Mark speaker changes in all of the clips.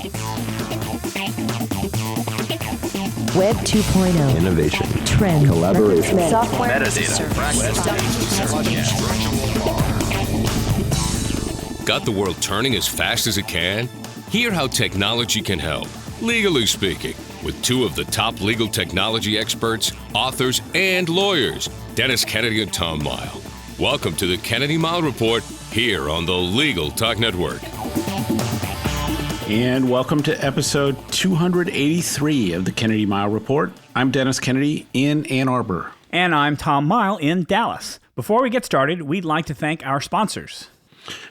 Speaker 1: Web 2.0.
Speaker 2: Innovation.
Speaker 1: Trend.
Speaker 2: Collaboration.
Speaker 1: Software.
Speaker 2: Metadata.
Speaker 3: Got the world turning as fast as it can? Hear how technology can help, legally speaking, with two of the top legal technology experts, authors, and lawyers, Dennis Kennedy and Tom Mile. Welcome to the Kennedy Mile Report here on the Legal Talk Network.
Speaker 4: And welcome to episode 283 of the Kennedy Mile Report. I'm Dennis Kennedy in Ann Arbor.
Speaker 5: And I'm Tom Mile in Dallas. Before we get started, we'd like to thank our sponsors.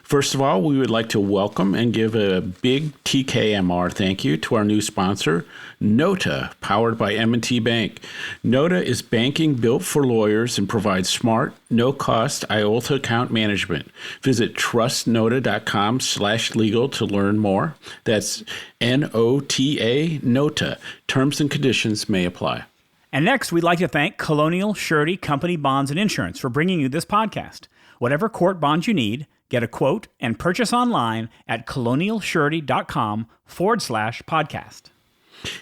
Speaker 4: First of all, we would like to welcome and give a big TKMR thank you to our new sponsor, Nota, powered by M&T Bank. Nota is banking built for lawyers and provides smart, no-cost IOLTA account management. Visit trustnota.com/legal to learn more. That's Nota, Nota. Terms and conditions may apply.
Speaker 5: And next, we'd like to thank Colonial Surety Company Bonds and Insurance for bringing you this podcast. Whatever court bonds you need, get a quote and purchase online at colonialsurety.com/podcast.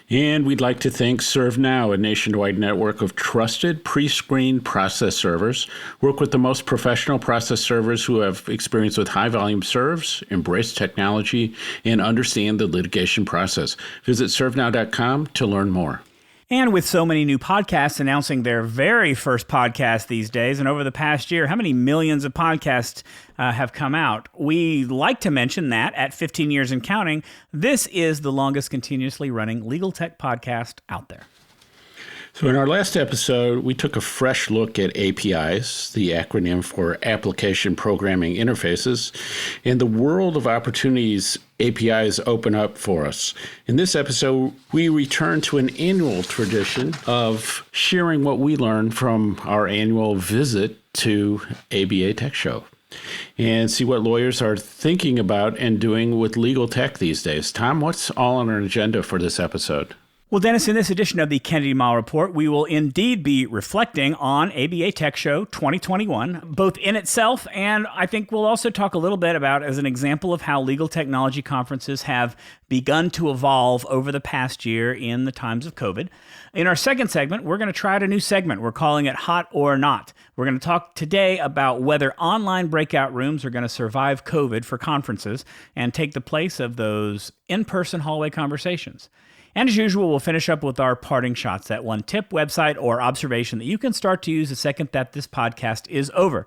Speaker 4: And we'd like to thank ServeNow, a nationwide network of trusted pre-screened process servers. Work with the most professional process servers who have experience with high-volume serves, embrace technology, and understand the litigation process. Visit servenow.com to learn more.
Speaker 5: And with so many new podcasts announcing their very first podcast these days, and over the past year, how many millions of podcasts have come out? We like to mention that at 15 years and counting, this is the longest continuously running legal tech podcast out there.
Speaker 4: So in our last episode, we took a fresh look at APIs, the acronym for Application Programming Interfaces, and the world of opportunities APIs open up for us. In this episode, we return to an annual tradition of sharing what we learned from our annual visit to ABA TECHSHOW and see what lawyers are thinking about and doing with legal tech these days. Tom, what's all on our agenda for this episode?
Speaker 5: Well, Dennis, in this edition of the Kennedy Mile Report, we will indeed be reflecting on ABA TECHSHOW 2021, both in itself, and I think we'll also talk a little bit about as an example of how legal technology conferences have begun to evolve over the past year in the times of COVID. In our second segment, we're going to try out a new segment. We're calling it Hot or Not. We're going to talk today about whether online breakout rooms are going to survive COVID for conferences and take the place of those in-person hallway conversations. And as usual, we'll finish up with our parting shots, that one tip, website, or observation that you can start to use the second that this podcast is over.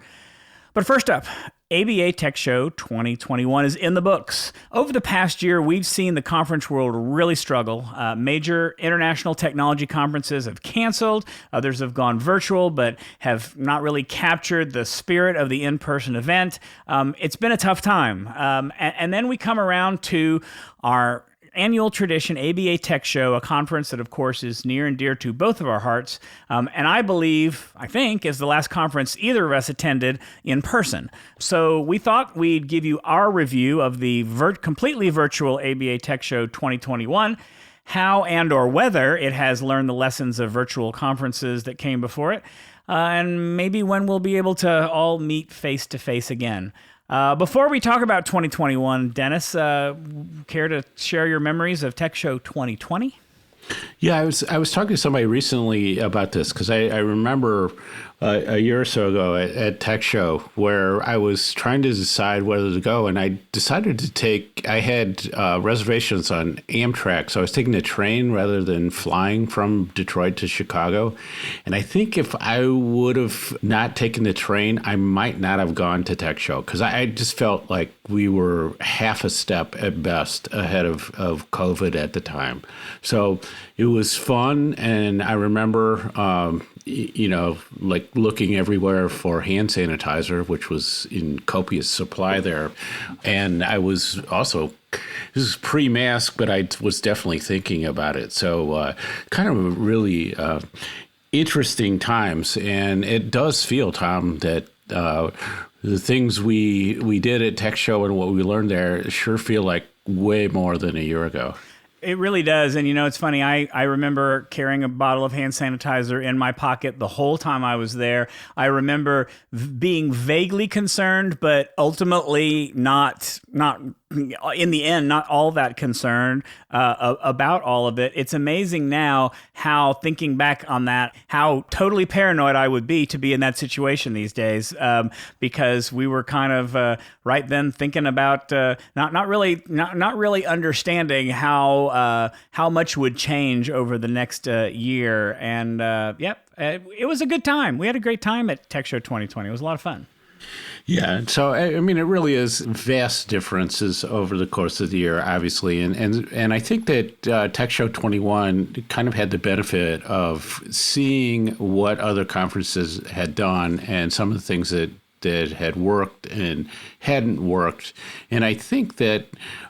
Speaker 5: But first up, ABA TECHSHOW 2021 is in the books. Over the past year, we've seen the conference world really struggle. Major international technology conferences have canceled. Others have gone virtual, but have not really captured the spirit of the in-person event. It's been a tough time. And then we come around to our annual tradition, ABA TECHSHOW, a conference that, of course, is near and dear to both of our hearts, and I think, is the last conference either of us attended in person. So we thought we'd give you our review of the completely virtual ABA TECHSHOW 2021, how and or whether it has learned the lessons of virtual conferences that came before it, and maybe when we'll be able to all meet face-to-face again. Before we talk about 2021, Dennis, care to share your memories of TECHSHOW 2020?
Speaker 4: Yeah, I was talking to somebody recently about this because I remember a year or so ago at TECHSHOW where I was trying to decide whether to go, and I decided I had reservations on Amtrak, so I was taking the train rather than flying from Detroit to Chicago. And I think if I would have not taken the train, I might not have gone to TECHSHOW because I just felt like we were half a step at best ahead of COVID at the time. So it was fun, and I remember like looking everywhere for hand sanitizer, which was in copious supply there. And I was also, this is pre-mask, but I was definitely thinking about it. So kind of really interesting times. And it does feel, Tom, that the things we did at TECHSHOW and what we learned there sure feel like way more than a year ago.
Speaker 5: It really does. And, it's funny. I remember carrying a bottle of hand sanitizer in my pocket the whole time I was there. I remember being vaguely concerned, but ultimately not in the end, not all that concerned about all of it. It's amazing now how, thinking back on that, how totally paranoid I would be to be in that situation these days, because we were kind of right then thinking about not really understanding how much would change over the next year. And it was a good time. We had a great time at Tech Show 2020. It was a lot of fun.
Speaker 4: Yeah, so I mean, it really is vast differences over the course of the year, obviously, and I think that Tech Show 21 kind of had the benefit of seeing what other conferences had done and some of the things that had worked and hadn't worked, and I think that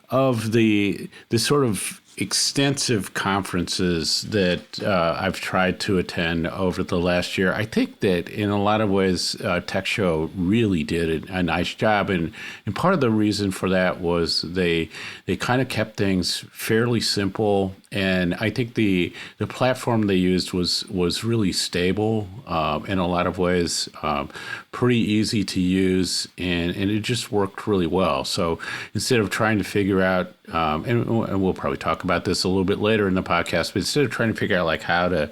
Speaker 4: of the sort of extensive conferences that I've tried to attend over the last year, I think that in a lot of ways, Tech Show really did a nice job. And part of the reason for that was they kind of kept things fairly simple. And I think the platform they used was really stable in a lot of ways, pretty easy to use, and it just worked really well. So instead of trying to figure out, and we'll probably talk about this a little bit later in the podcast, but instead of trying to figure out like how to,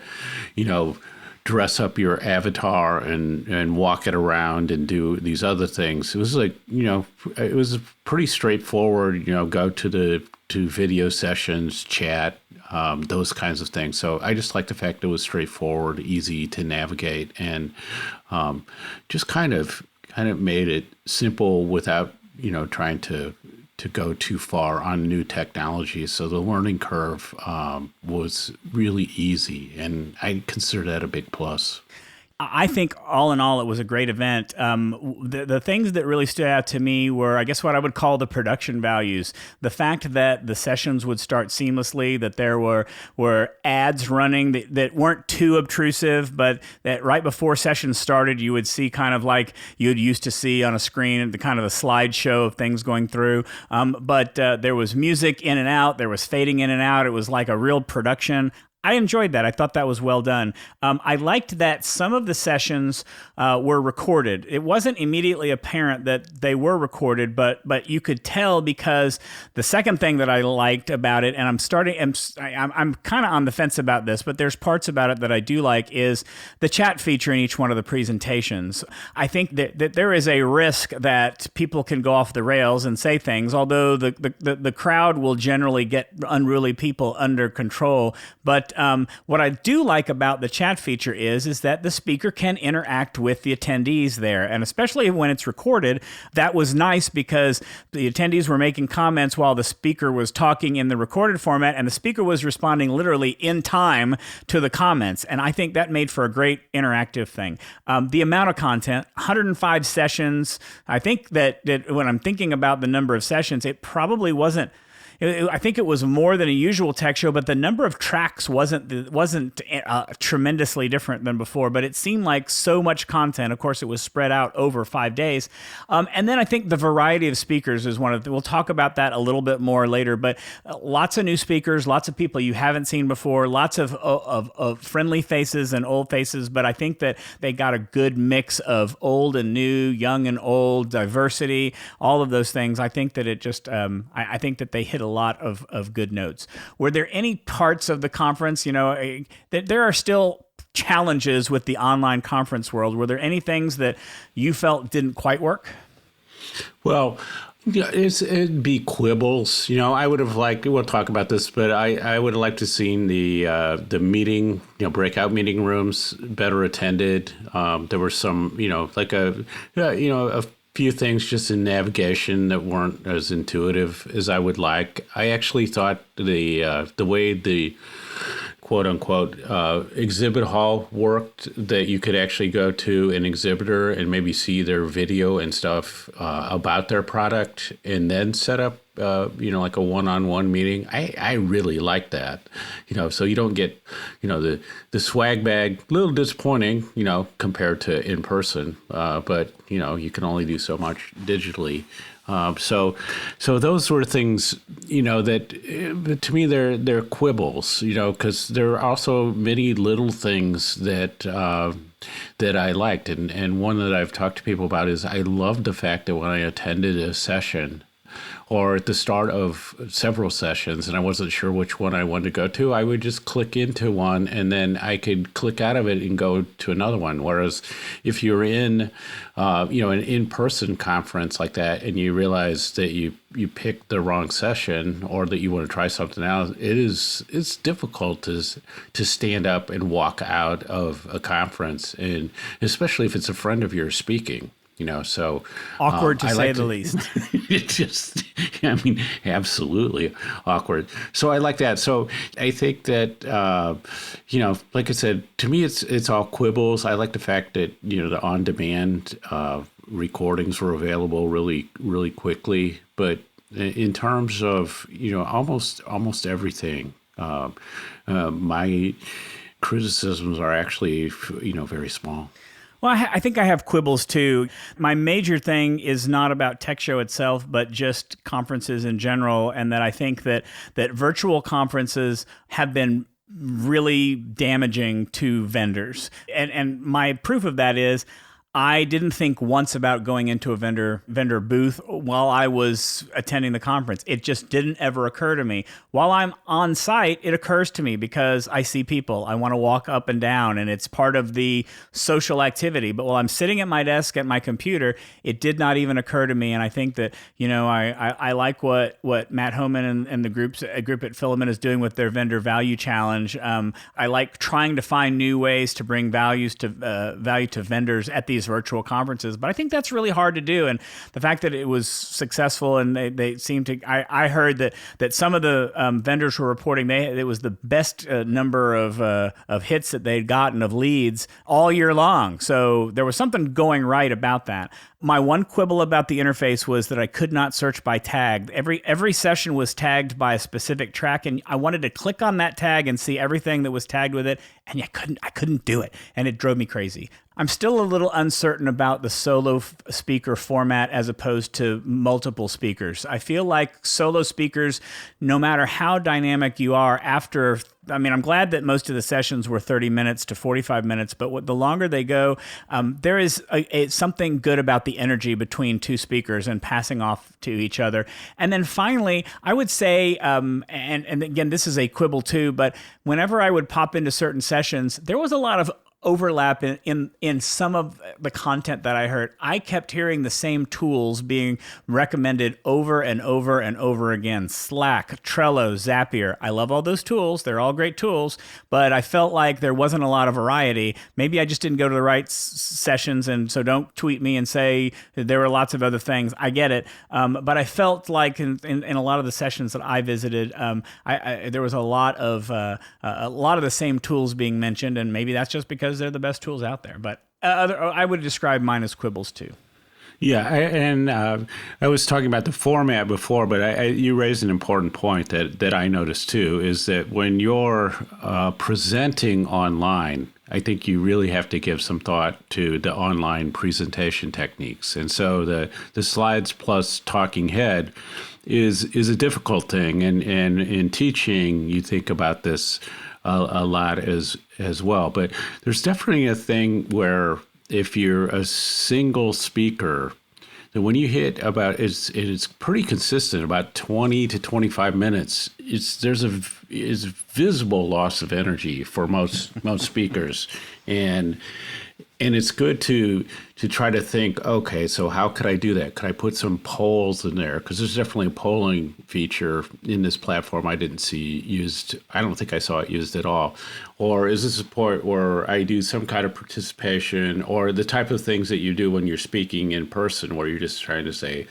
Speaker 4: dress up your avatar and walk it around and do these other things, it was like, it was pretty straightforward, go to video sessions, chat, those kinds of things. So I just like the fact that it was straightforward, easy to navigate, and just kind of made it simple without, trying to go too far on new technology. So the learning curve was really easy, and I consider that a big plus.
Speaker 5: I think all in all, it was a great event. The things that really stood out to me were, I guess, what I would call the production values. The fact that the sessions would start seamlessly, that there were ads running that weren't too obtrusive, but that right before sessions started, you would see kind of like you'd used to see on a screen, the kind of a slideshow of things going through. But there was music in and out. There was fading in and out. It was like a real production. I enjoyed that. I thought that was well done. I liked that some of the sessions were recorded. It wasn't immediately apparent that they were recorded, but you could tell, because the second thing that I liked about it, and I'm kind of on the fence about this, but there's parts about it that I do like, is the chat feature in each one of the presentations. I think that there is a risk that people can go off the rails and say things, although the crowd will generally get unruly people under control. But what I do like about the chat feature is that the speaker can interact with the attendees there. And especially when it's recorded, that was nice, because the attendees were making comments while the speaker was talking in the recorded format, and the speaker was responding literally in time to the comments. And I think that made for a great interactive thing. The amount of content, 105 sessions. I think that when I'm thinking about the number of sessions, it probably wasn't. I think it was more than a usual tech show, but the number of tracks wasn't tremendously different than before. But it seemed like so much content. Of course, it was spread out over 5 days. And then I think the variety of speakers is one of we'll talk about that a little bit more later. But lots of new speakers, lots of people you haven't seen before, lots of friendly faces and old faces. But I think that they got a good mix of old and new, young and old, diversity, all of those things. I think that it just I think that they hit a lot of good notes. Were there any parts of the conference, that there are still challenges with the online conference world? Were there any things that you felt didn't quite work?
Speaker 4: Well, it'd be quibbles. I would have liked, we'll talk about this, but I would have liked to seen the meeting, breakout meeting rooms better attended. There were some, like a few things just in navigation that weren't as intuitive as I would like. I actually thought the way the quote unquote exhibit hall worked, that you could actually go to an exhibitor and maybe see their video and stuff about their product, and then set up like a one-on-one meeting. I really like that, so you don't get, the swag bag, a little disappointing, compared to in person, but, you can only do so much digitally. So those were things, that to me, they're quibbles, because there are also many little things that I liked. And one that I've talked to people about is I loved the fact that when I attended a session, or at the start of several sessions and I wasn't sure which one I wanted to go to, I would just click into one and then I could click out of it and go to another one. Whereas if you're in, an in-person conference like that and you realize that you picked the wrong session or that you want to try something else, it's difficult to stand up and walk out of a conference, and especially if it's a friend of yours speaking. So
Speaker 5: awkward to say the least.
Speaker 4: It's just, absolutely awkward. So I like that. So I think that, like I said, to me, it's all quibbles. I like the fact that, the on-demand recordings were available really, really quickly. But in terms of, almost everything, my criticisms are actually, very small.
Speaker 5: Well, I think I have quibbles too. My major thing is not about TechShow itself, but just conferences in general, and that I think that virtual conferences have been really damaging to vendors. And my proof of that is I didn't think once about going into a vendor booth while I was attending the conference. It just didn't ever occur to me. While I'm on site, it occurs to me because I see people. I want to walk up and down, and it's part of the social activity. But while I'm sitting at my desk at my computer, it did not even occur to me. And I think that, I like what Matt Homan and the group at Filament is doing with their vendor value challenge. I like trying to find new ways to bring value to vendors at these virtual conferences, but I think that's really hard to do. And the fact that it was successful, and they seem to, I heard that some of the vendors were reporting it was the best number of hits that they'd gotten of leads all year long. So there was something going right about that. My one quibble about the interface was that I could not search by tag. Every session was tagged by a specific track, and I wanted to click on that tag and see everything that was tagged with it, and I couldn't do it, and it drove me crazy. I'm still a little uncertain about the solo speaker format as opposed to multiple speakers. I feel like solo speakers, no matter how dynamic you are, I'm glad that most of the sessions were 30 minutes to 45 minutes, but the longer they go, there is something good about the energy between two speakers and passing off to each other. And then finally, I would say, and again, this is a quibble too, but whenever I would pop into certain sessions, there was a lot of overlap in some of the content that I heard. I kept hearing the same tools being recommended over and over and over again. Slack, Trello, Zapier. I love all those tools. They're all great tools, but I felt like there wasn't a lot of variety. Maybe I just didn't go to the right sessions, and so don't tweet me and say there were lots of other things. I get it. But I felt like in a lot of the sessions that I visited, there was a lot of the same tools being mentioned, and maybe that's just because they're the best tools out there. But I would describe mine as quibbles too.
Speaker 4: Yeah, I was talking about the format before, but you raised an important point that I noticed too, is that when you're presenting online, I think you really have to give some thought to the online presentation techniques. And so the slides plus talking head is a difficult thing. And in teaching, you think about this a lot as well. But there's definitely a thing where if you're a single speaker, then when you hit it's pretty consistent, about 20 to 25 minutes, there's a visible loss of energy for most speakers. And it's good to try to think, okay, so how could I do that? Could I put some polls in there? Because there's definitely a polling feature in this platform I didn't see used. I don't think I saw it used at all. Or is this a point where I do some kind of participation, or the type of things that you do when you're speaking in person, where you're just trying to say,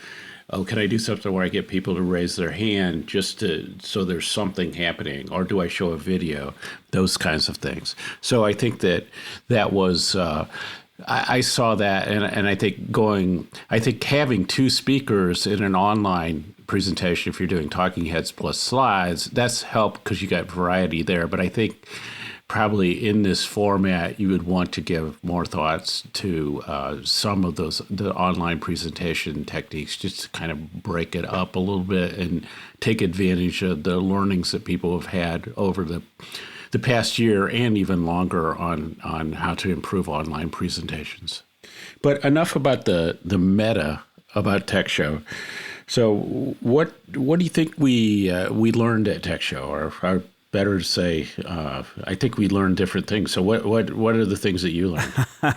Speaker 4: oh, can I do something where I get people to raise their hand so there's something happening? Or do I show a video? Those kinds of things. So I think that was, I saw that, and I think having two speakers in an online presentation, if you're doing talking heads plus slides, that's helped because you got variety there. But I think probably in this format, you would want to give more thoughts to some of the online presentation techniques, just to kind of break it up a little bit and take advantage of the learnings that people have had over the past year and even longer on how to improve online presentations. But enough about the meta about TechShow. So what do you think we learned at Tech Show, or better to say, I think we learned different things. So what are the things that you learned?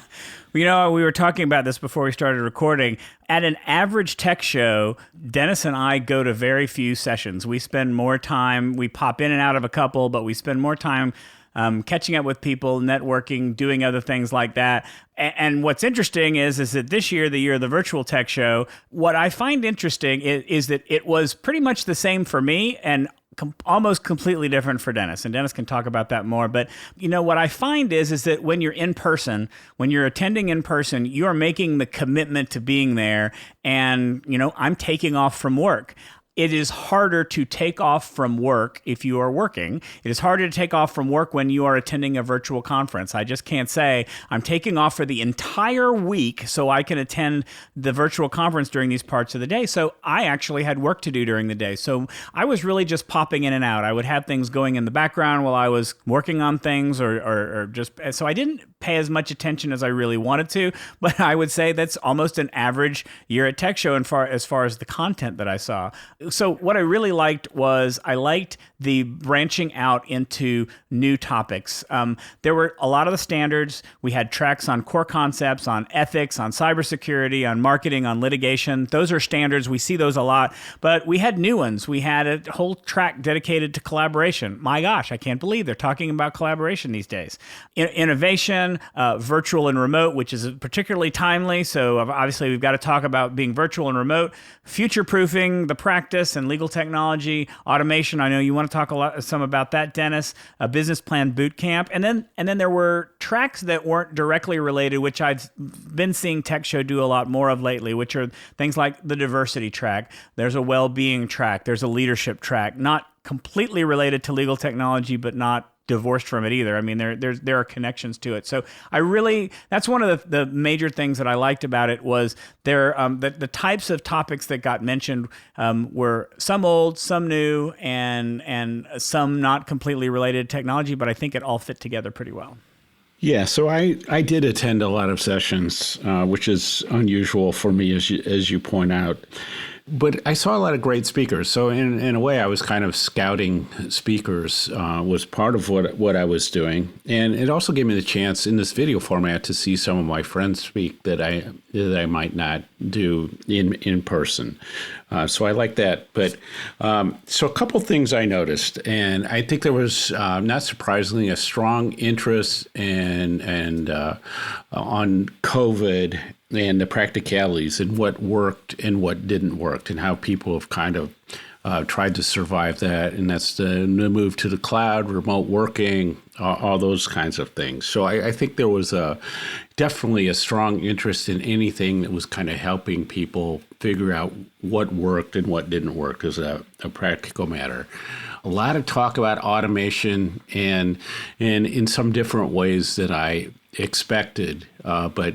Speaker 5: You know, we were talking about this before we started recording. At an average tech show, Dennis and I go to very few sessions. We spend more time, we pop in and out of a couple, but we spend more time catching up with people, networking, doing other things like that. And what's interesting is that this year, the year of the virtual tech show, what I find interesting is that it was pretty much the same for me and almost completely different for Dennis. And Dennis can talk about that more. But, you know, what I find is that when you're in person, when you're attending in person, you're making the commitment to being there. And, you know, I'm taking off from work. It is harder to take off from work if you are working. It is harder to take off from work when you are attending a virtual conference. I just can't say I'm taking off for the entire week so I can attend the virtual conference during these parts of the day. So I actually had work to do during the day. So I was really just popping in and out. I would have things going in the background while I was working on things or just, so I didn't pay as much attention as I really wanted to, but I would say that's almost an average year at Tech Show as far as the content that I saw. So what I really liked was I liked the branching out into new topics. There were a lot of the standards. We had tracks on core concepts, on ethics, on cybersecurity, on marketing, on litigation. Those are standards. We see those a lot, but we had new ones. We had a whole track dedicated to collaboration. My gosh, I can't believe they're talking about collaboration these days. Innovation, virtual and remote, which is particularly timely. So obviously we've got to talk about being virtual and remote, future-proofing the practice and legal technology, automation. I know you want to talk some about that, Dennis. A business plan boot camp, and then there were tracks that weren't directly related, which I've been seeing Tech Show do a lot more of lately, which are things like the diversity track. There's a well-being track. There's a leadership track, not completely related to legal technology, but not divorced from it either. I mean, there are connections to it. So that's one of the major things that I liked about it was the types of topics that got mentioned were some old, some new, and some not completely related to technology, but I think it all fit together pretty well.
Speaker 4: Yeah, so I did attend a lot of sessions, which is unusual for me, as you point out. But I saw a lot of great speakers. So in a way, I was kind of scouting speakers, was part of what I was doing. And it also gave me the chance in this video format to see some of my friends speak that I might not do in person. So I like that. But so a couple things I noticed, and I think there was, not surprisingly, a strong interest on COVID and the practicalities and what worked and what didn't work and how people have kind of tried to survive that. And that's the move to the cloud, remote working, all those kinds of things. So I think there was definitely a strong interest in anything that was kind of helping people figure out what worked and what didn't work as a practical matter. A lot of talk about automation and in some different ways that I expected, but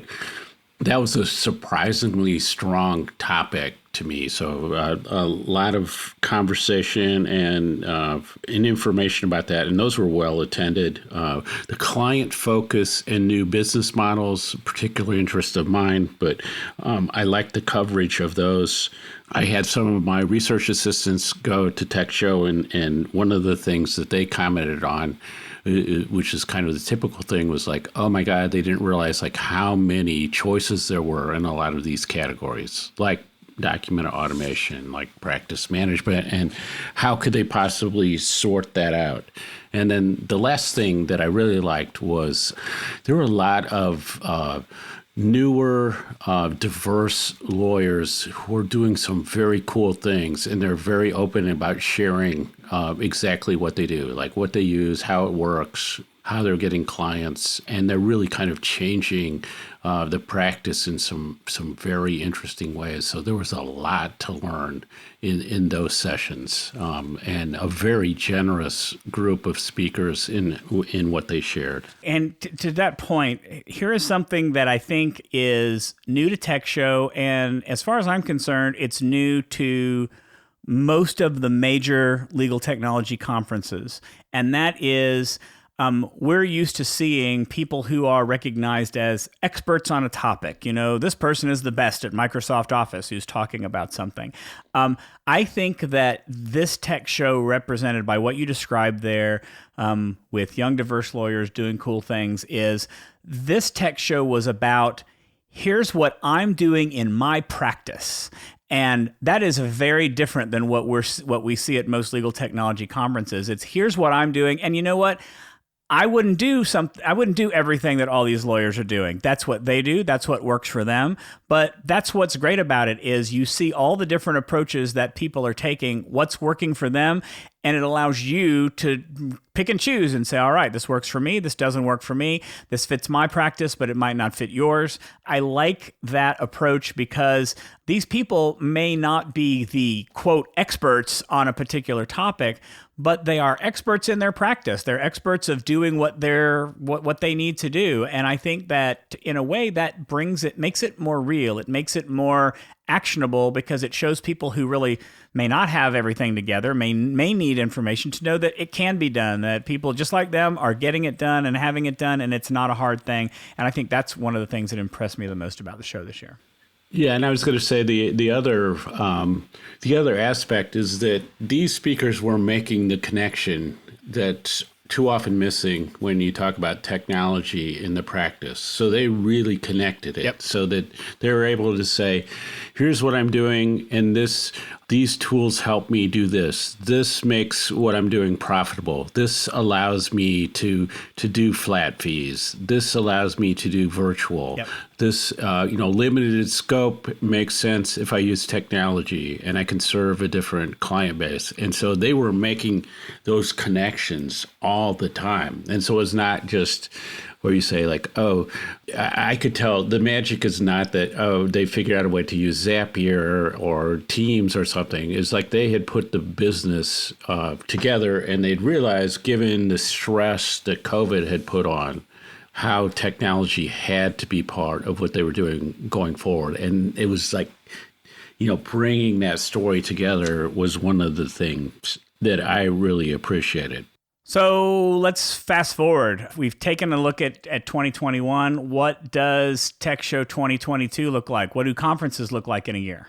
Speaker 4: that was a surprisingly strong topic to me. So a lot of conversation and information about that, and those were well attended. The client focus and new business models, particular interest of mine, but I liked the coverage of those. I had some of my research assistants go to Tech Show, and one of the things that they commented on, which is kind of the typical thing, was like, oh my God, they didn't realize like how many choices there were in a lot of these categories, like document automation, like practice management, and how could they possibly sort that out? And then the last thing that I really liked was there were a lot of newer, diverse lawyers who are doing some very cool things, and they're very open about sharing exactly what they do, like what they use, how it works, how they're getting clients, and they're really kind of changing the practice in some very interesting ways. So there was a lot to learn in those sessions, and a very generous group of speakers in what they shared.
Speaker 5: And to that point, here is something that I think is new to Tech Show, and as far as I'm concerned, it's new to most of the major legal technology conferences, and that is we're used to seeing people who are recognized as experts on a topic. This person is the best at Microsoft Office who's talking about something. I think that this tech show, represented by what you described there, with young, diverse lawyers doing cool things, is this tech show was about, here's what I'm doing in my practice. And that is very different than what we see at most legal technology conferences. It's, here's what I'm doing. And you know what? I wouldn't do everything that all these lawyers are doing. That's what they do. That's what works for them. But that's what's great about it, is you see all the different approaches that people are taking, what's working for them, and it allows you to pick and choose and say, all right, this works for me, this doesn't work for me, this fits my practice, but it might not fit yours. I like that approach because these people may not be the, quote, experts on a particular topic, but they are experts in their practice. They're experts of doing what they need to do. And I think that in a way that makes it more real. It makes it more actionable because it shows people who really may not have everything together, may need information to know that it can be done, that people just like them are getting it done and having it done, and it's not a hard thing. And I think that's one of the things that impressed me the most about the show this year.
Speaker 4: Yeah, and I was going to say the other aspect is that these speakers were making the connection that's too often missing when you talk about technology in the practice. So they really connected it, so that they were able to say, here's what I'm doing, and these tools help me do this. This makes what I'm doing profitable. This allows me to do flat fees. This allows me to do virtual. This limited scope makes sense if I use technology and I can serve a different client base. And so they were making those connections all the time. And so it's not just where you say like, oh, I could tell the magic is not that, oh, they figured out a way to use Zapier or Teams or something. It's like they had put the business together and they'd realized, given the stress that COVID had put on, how technology had to be part of what they were doing going forward. And it was like, bringing that story together was one of the things that I really appreciated.
Speaker 5: So let's fast forward. We've taken a look at 2021. What does Tech Show 2022 look like? What do conferences look like in a year?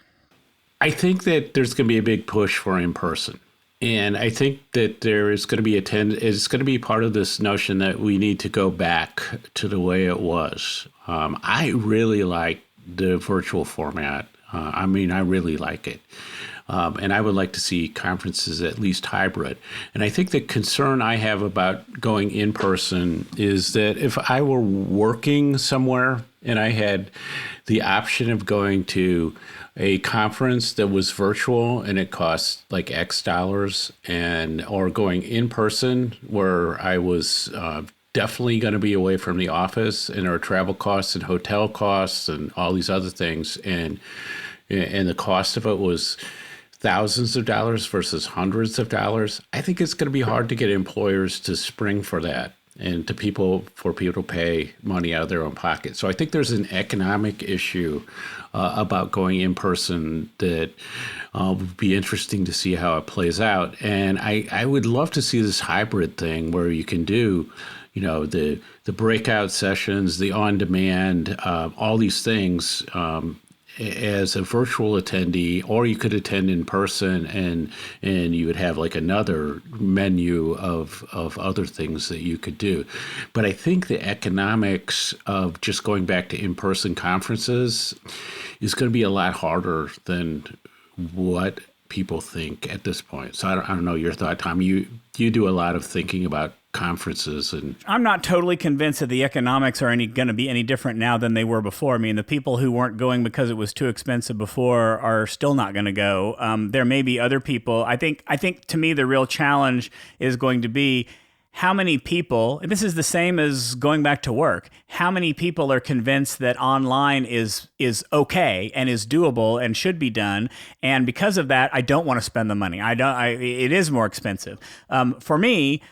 Speaker 4: I think that there's going to be a big push for in-person. And I think that there is going to be it's going to be part of this notion that we need to go back to the way it was. I really like the virtual format. I really like it. And I would like to see conferences at least hybrid. And I think the concern I have about going in person is that if I were working somewhere and I had the option of going to a conference that was virtual and it cost like X dollars, or going in person where I was definitely going to be away from the office, and there are travel costs and hotel costs and all these other things, and the cost of it was thousands of dollars versus hundreds of dollars. I think it's going to be hard to get employers to spring for that, and for people to pay money out of their own pocket. So I think there's an economic issue about going in person that would be interesting to see how it plays out. And I would love to see this hybrid thing where you can do, the breakout sessions, the on-demand, all these things as a virtual attendee, or you could attend in person and you would have like another menu of other things that you could do. But I think the economics of just going back to in-person conferences is going to be a lot harder than what people think at this point. So I don't know your thought, Tom. You do a lot of thinking about conferences, and
Speaker 5: I'm not totally convinced that the economics are going to be any different now than they were before. I mean, the people who weren't going because it was too expensive before are still not going to go. There may be other people. I think to me the real challenge is going to be how many people, and this is the same as going back to work, how many people are convinced that online is okay and is doable and should be done, and because of that, I don't want to spend the money. It is more expensive. For me,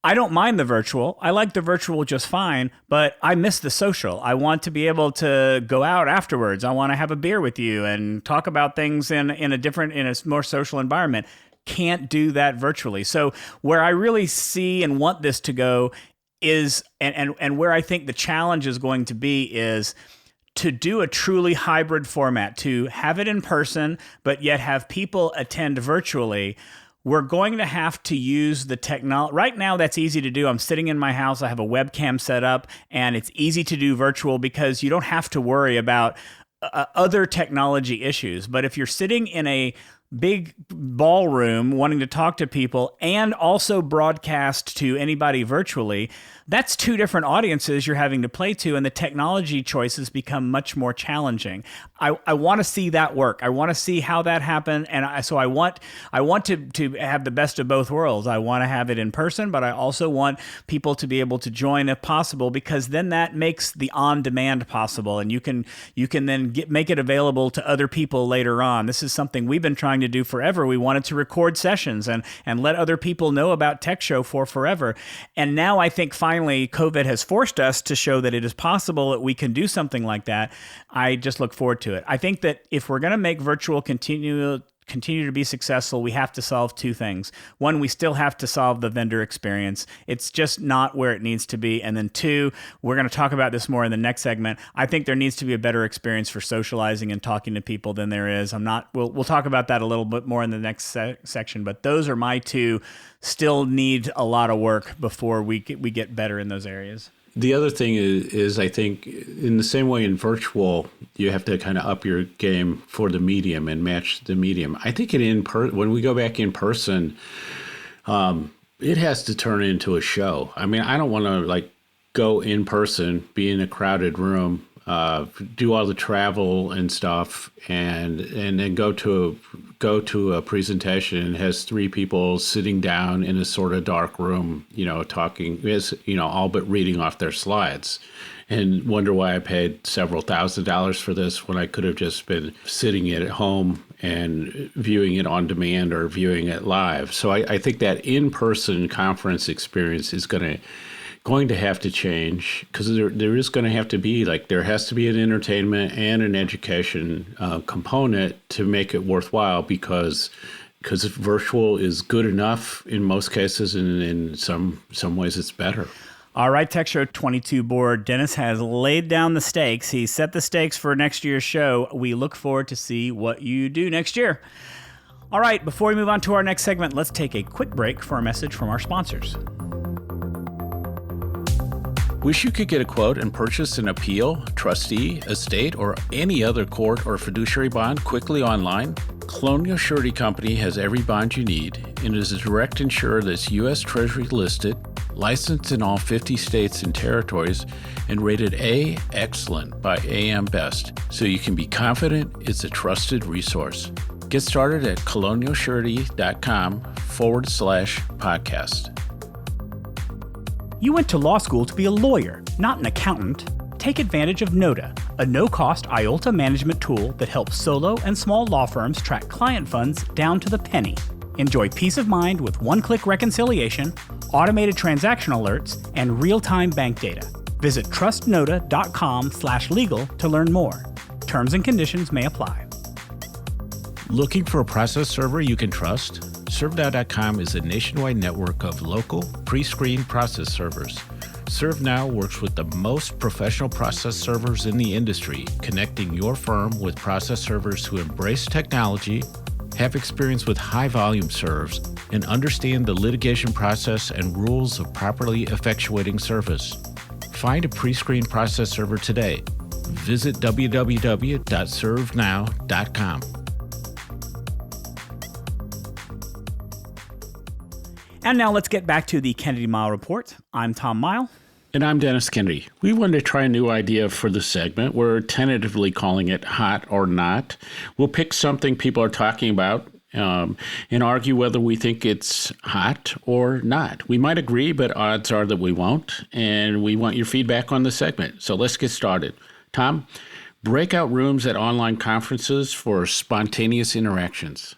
Speaker 5: I don't mind the virtual. I like the virtual just fine, but I miss the social. I want to be able to go out afterwards. I want to have a beer with you and talk about things in a more social environment. Can't do that virtually. So where I really see and want this to go is, and where I think the challenge is going to be is to do a truly hybrid format, to have it in person, but yet have people attend virtually. We're going to have to use the technology. Right now, that's easy to do. I'm sitting in my house. I have a webcam set up, and it's easy to do virtual because you don't have to worry about other technology issues. But if you're sitting in a big ballroom wanting to talk to people and also broadcast to anybody virtually, that's two different audiences you're having to play to, and the technology choices become much more challenging. I want to see that work. I want to see how that happened, and so I want to have the best of both worlds. I want to have it in person, but I also want people to be able to join if possible, because then that makes the on-demand possible, and you can then make it available to other people later on. This is something we've been trying to do forever. We wanted to record sessions and let other people know about Tech Show for forever, and now I think finally COVID has forced us to show that it is possible that we can do something like that. I just look forward to it. I think that if we're going to make virtual continue to be successful, we have to solve two things. One, we still have to solve the vendor experience. It's just not where it needs to be. And then two, we're going to talk about this more in the next segment. I think there needs to be a better experience for socializing and talking to people than there is. We'll talk about that a little bit more in the next section, but those are my two. Still need a lot of work before we get better in those areas.
Speaker 4: The other thing is I think in the same way in virtual, you have to kind of up your game for the medium and match the medium. I think when we go back in person, it has to turn into a show. I mean, I don't want to go in person, be in a crowded room, do all the travel and stuff, and then go to a presentation and has three people sitting down in a sort of dark room, talking, all but reading off their slides, and wonder why I paid several $1,000s for this when I could have just been sitting at home and viewing it on demand or viewing it live. So I think that in-person conference experience is going to have to change, because there is going to have to be there has to be an entertainment and an education component to make it worthwhile, because virtual is good enough in most cases, and in some ways it's better.
Speaker 5: All right, Tech Show 22 board, Dennis has laid down the stakes. He set the stakes for next year's show. We look forward to see what you do next year. All right, before we move on to our next segment, let's take a quick break for a message from our sponsors.
Speaker 4: Wish you could get a quote and purchase an appeal, trustee, estate, or any other court or fiduciary bond quickly online? Colonial Surety Company has every bond you need and is a direct insurer that's U.S. Treasury listed, licensed in all 50 states and territories, and rated A, excellent by AM Best, so you can be confident it's a trusted resource. Get started at colonialsurety.com/podcast.
Speaker 5: You went to law school to be a lawyer, not an accountant. Take advantage of Noda, a no-cost IOLTA management tool that helps solo and small law firms track client funds down to the penny. Enjoy peace of mind with one-click reconciliation, automated transaction alerts, and real-time bank data. Visit trustnoda.com/legal to learn more. Terms and conditions may apply.
Speaker 4: Looking for a process server you can trust? ServeNow.com is a nationwide network of local, pre-screened process servers. ServeNow works with the most professional process servers in the industry, connecting your firm with process servers who embrace technology, have experience with high-volume serves, and understand the litigation process and rules of properly effectuating service. Find a pre-screened process server today. Visit www.servenow.com.
Speaker 5: And now let's get back to the Kennedy Mile Report. I'm Tom Mile.
Speaker 4: And I'm Dennis Kennedy. We wanted to try a new idea for the segment. We're tentatively calling it Hot or Not. We'll pick something people are talking about and argue whether we think it's hot or not. We might agree, but odds are that we won't. And we want your feedback on the segment. So let's get started. Tom, breakout rooms at online conferences for spontaneous interactions.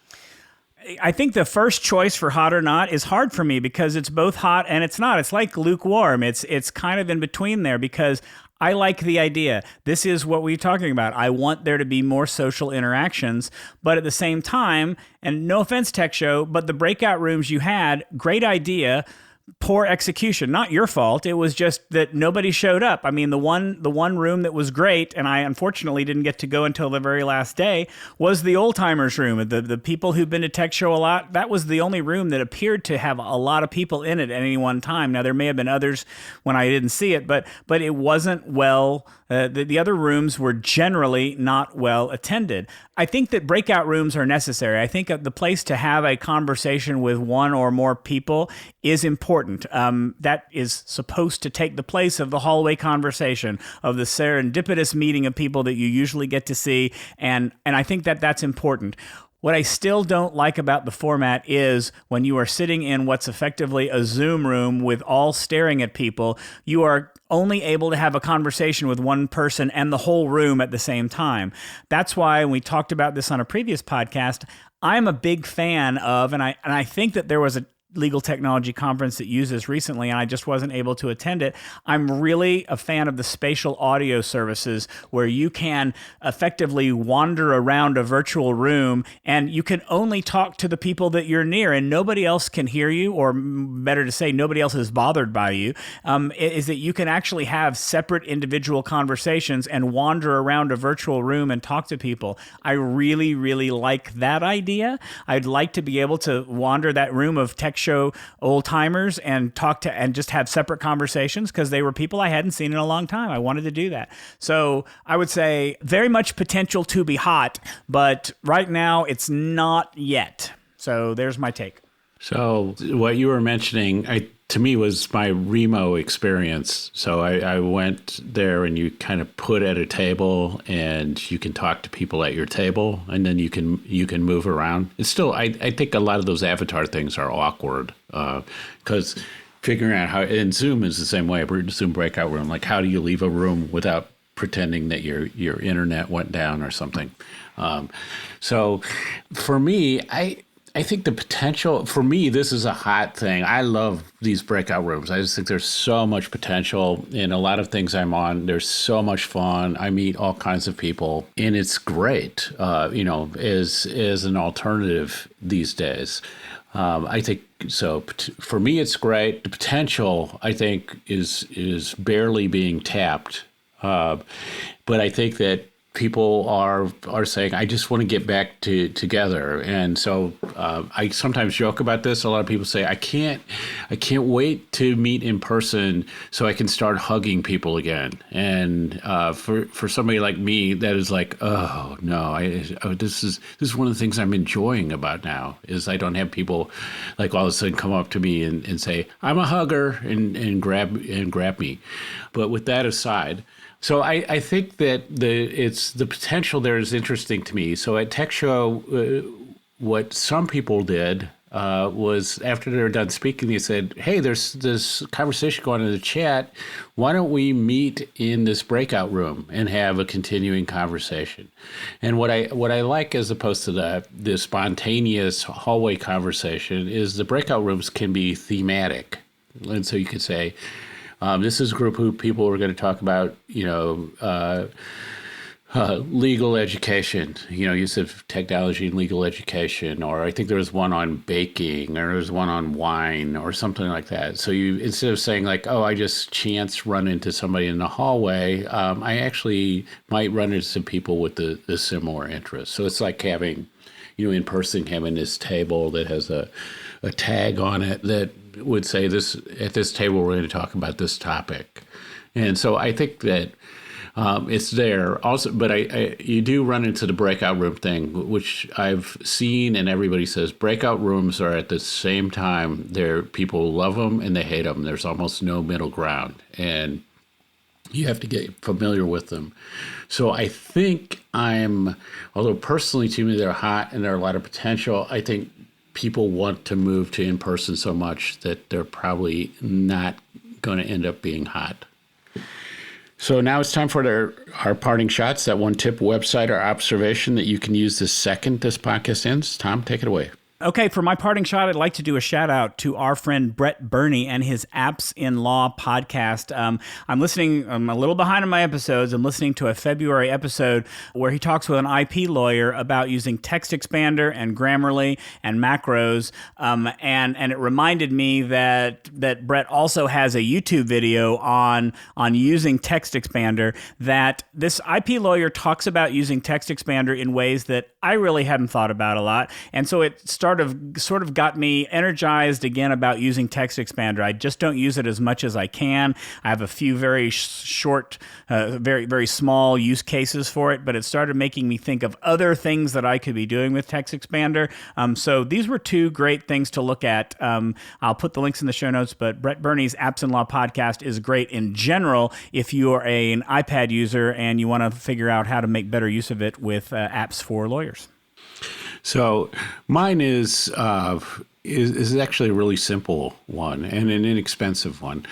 Speaker 5: I think the first choice for hot or not is hard for me because it's both hot and it's not. It's like lukewarm. It's kind of in between there because I like the idea. This is what we're talking about. I want there to be more social interactions, but at the same time, and no offense, Tech Show, but the breakout rooms you had, great idea, poor execution. Not your fault. It was just that nobody showed up. I mean, the one room that was great, and I unfortunately didn't get to go until the very last day, was the old timers room. The people who've been to Tech Show a lot. That was the only room that appeared to have a lot of people in it at any one time. Now there may have been others when I didn't see it, but it wasn't well. The other rooms were generally not well attended. I think that breakout rooms are necessary. I think the place to have a conversation with one or more people is important. That is supposed to take the place of the hallway conversation, of the serendipitous meeting of people that you usually get to see, and I think that that's important. What I still don't like about the format is when you are sitting in what's effectively a Zoom room with all staring at people, you are only able to have a conversation with one person and the whole room at the same time. That's why, and we talked about this on a previous podcast, I'm a big fan of, and I think that there was a legal technology conference that used this recently, and I just wasn't able to attend it. I'm really a fan of the spatial audio services where you can effectively wander around a virtual room and you can only talk to the people that you're near and nobody else can hear you, or better to say, nobody else is bothered by you, is that you can actually have separate individual conversations and wander around a virtual room and talk to people. I really, really like that idea. I'd like to be able to wander that room of Tech Show old timers and talk to and just have separate conversations, because they were people I hadn't seen in a long time. I wanted to do that. So I would say very much potential to be hot, but right now it's not yet. So there's my take.
Speaker 4: So what you were mentioning, to me, was my Remo experience. So I went there, and you kind of put at a table, and you can talk to people at your table, and then you can move around. It's still, I think a lot of those avatar things are awkward, because figuring out how, and Zoom is the same way. Zoom breakout room, like how do you leave a room without pretending that your internet went down or something? So for me, I think the potential, for me, this is a hot thing. I love these breakout rooms. I just think there's so much potential in a lot of things I'm on. There's so much fun. I meet all kinds of people, and it's great, as an alternative these days. I think so. For me, it's great. The potential, I think, is barely being tapped. But I think that people are saying, I just want to get back together. And so I sometimes joke about this. A lot of people say, I can't wait to meet in person so I can start hugging people again. And for somebody like me, that is like, oh no, this is one of the things I'm enjoying about now, is I don't have people like all of a sudden come up to me and say, I'm a hugger, and grab me. But with that aside, so I think that the potential there is interesting to me. So at Tech Show, what some people did was, after they were done speaking, they said, hey, there's this conversation going on in the chat. Why don't we meet in this breakout room and have a continuing conversation? And what I like, as opposed to the spontaneous hallway conversation, is the breakout rooms can be thematic. And so you could say, this is a group of people who are going to talk about, legal education. You said technology and legal education, or I think there was one on baking, or there was one on wine, or something like that. So you, instead of saying like, oh, I just chance run into somebody in the hallway, I actually might run into some people with the similar interests. So it's like having, in person, having this table that has a tag on it that would say, this at this table we're going to talk about this topic. And so I think that it's there also, but you do run into the breakout room thing, which I've seen, and everybody says breakout rooms are at the same time, people love them and they hate them. There's almost no middle ground, and you have to get familiar with them. So I think although personally to me they're hot and there are a lot of potential, I think people want to move to in-person so much that they're probably not going to end up being hot. So now it's time for our parting shots, that one tip, website, or observation that you can use the second this podcast ends. Tom, take it away.
Speaker 5: Okay, for my parting shot, I'd like to do a shout out to our friend Brett Burney and his Apps in Law podcast. I'm a little behind on my episodes. I'm listening to a February episode where he talks with an IP lawyer about using Text Expander and Grammarly and macros. And it reminded me that Brett also has a YouTube video on using Text Expander, that this IP lawyer talks about using Text Expander in ways that I really hadn't thought about a lot. And so it sort of got me energized again about using Text Expander. I just don't use it as much as I can. I have a few very short, very, very small use cases for it, but it started making me think of other things that I could be doing with Text Expander. So these were two great things to look at. I'll put the links in the show notes, but Brett Burney's Apps in Law podcast is great in general if you are an iPad user and you want to figure out how to make better use of it with apps for lawyers.
Speaker 4: So mine is actually a really simple one and an inexpensive one.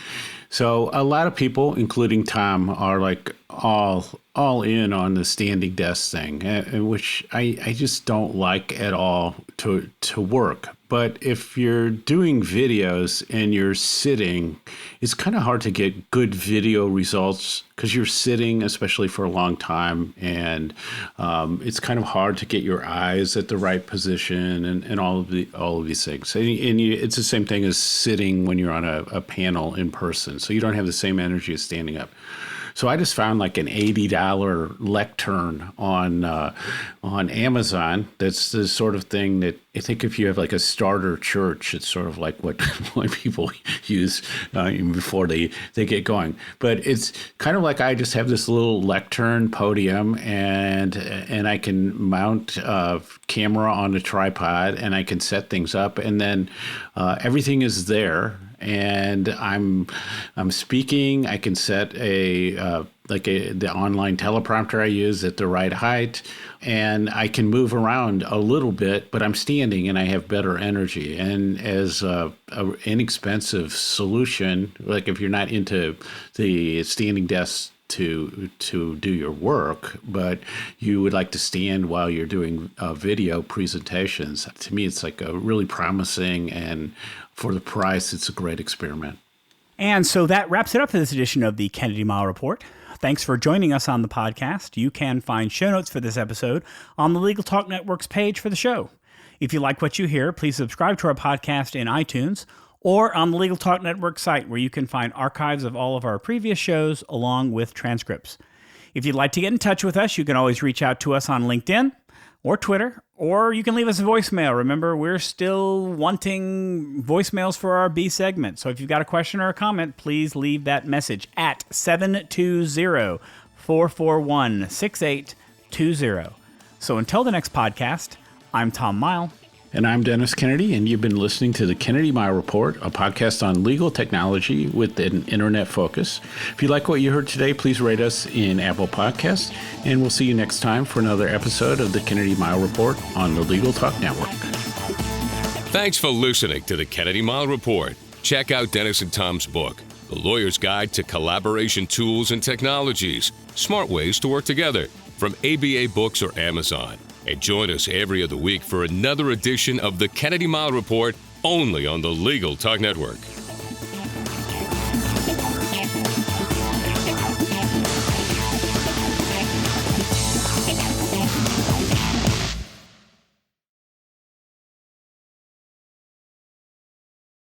Speaker 4: So a lot of people, including Tom, are like all in on the standing desk thing, which I just don't like at all to work. But if you're doing videos and you're sitting, it's kind of hard to get good video results because you're sitting, especially for a long time, and it's kind of hard to get your eyes at the right position and all of these things. It's the same thing as sitting when you're on a panel in person, so you don't have the same energy as standing up. So I just found like an $80 lectern on Amazon. That's the sort of thing that I think if you have like a starter church, it's sort of like what people use before they get going. But it's kind of like I just have this little lectern podium, and I can mount a camera on a tripod, and I can set things up, and then everything is there. And I'm speaking. I can set the online teleprompter I use at the right height, and I can move around a little bit, but I'm standing and I have better energy. And as a inexpensive solution, like if you're not into the standing desk to do your work, but you would like to stand while you're doing video presentations, to me it's like a really promising, and for the price, it's a great experiment.
Speaker 5: And so that wraps it up for this edition of the Kennedy Mile Report. Thanks for joining us on the podcast. You can find show notes for this episode on the Legal Talk Network's page for the show. If you like what you hear, please subscribe to our podcast in iTunes or on the Legal Talk Network site, where you can find archives of all of our previous shows along with transcripts. If you'd like to get in touch with us, you can always reach out to us on LinkedIn or Twitter, or you can leave us a voicemail. Remember, we're still wanting voicemails for our B segment. So if you've got a question or a comment, please leave that message at 720-441-6820. So until the next podcast, I'm Tom Mile.
Speaker 4: And I'm Dennis Kennedy, and you've been listening to the Kennedy Mile Report, a podcast on legal technology with an internet focus. If you like what you heard today, please rate us in Apple Podcasts, and we'll see you next time for another episode of the Kennedy Mile Report on the Legal Talk Network.
Speaker 3: Thanks for listening to the Kennedy Mile Report. Check out Dennis and Tom's book, The Lawyer's Guide to Collaboration Tools and Technologies, Smart Ways to Work Together, from ABA Books or Amazon. And join us every other week for another edition of the Kennedy Mile Report, only on the Legal Talk Network.